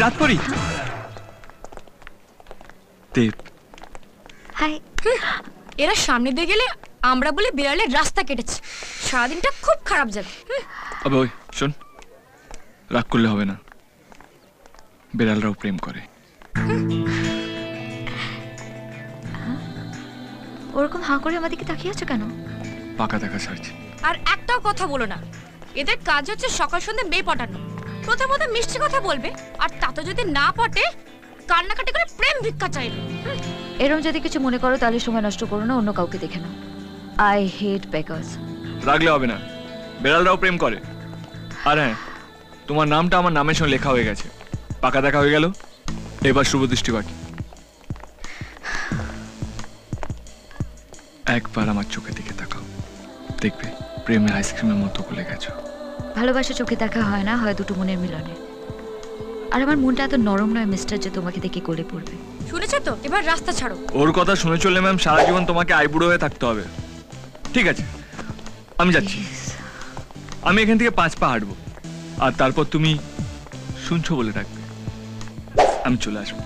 রাত করি দেব। হাই। এরা সামনে দিয়ে গেলে আমরা বলে বিড়ালের রাস্তা কেটেছে, সারাদিনটা খুব খারাপ যাবে। আবে ওই শোন, রাগ করলে হবে না, বিড়ালরাও প্রেম করে। ওরকম হাঁ করে আমাদেরকে তাকিয়ে আছো কেন? পাকা দেখা ছাড়ছে। আর একটাও কথা বলো না, এদের কাজ হচ্ছে সকাল সন্ধ্যে মেয়ে পটানো। প্রথমত মিষ্টি কথা বলবে, আর তাতে যদি না পটে কান্নাকাটি করে প্রেম ভিক্ষা চাইবে। এরম যদি কিছু মনে করো তাহলে সময় নষ্ট করো না, অন্য কাউকে দেখে নাও। I hate bakers. রাগলে হবে না, বিড়ালরাও প্রেম করে। আর হ্যাঁ, তোমার নামটা আমার নামের সঙ্গে লেখা হয়ে গেছে, পাকা দেখা হয়ে গেল, এবার শুভ দৃষ্টি বাকি। একবার আমার চোখে দিকে তাকাও, দেখবে প্রেমের আইসক্রিমের মতো গলে গেছো। ভালোবাসা চোখে দেখা হয় না, হয় দুটো মনের মিলনে। আর আমার মনটা এত নরম নয় মিস্টার যে তোমাকে দেখে গলে পড়বে। শুনেছো তো, এবার রাস্তা ছাড়ো। ওর কথা শুনে চললে ম্যাম সারা জীবন তোমাকে আইবুড়ো হয়ে থাকতে হবে। ঠিক আছে, আমি যাচ্ছি। আমি এখান থেকে 5 পা হাঁটবো, আর তারপর তুমি শুনছো বলে রাখবে, আমি চলে আসবো।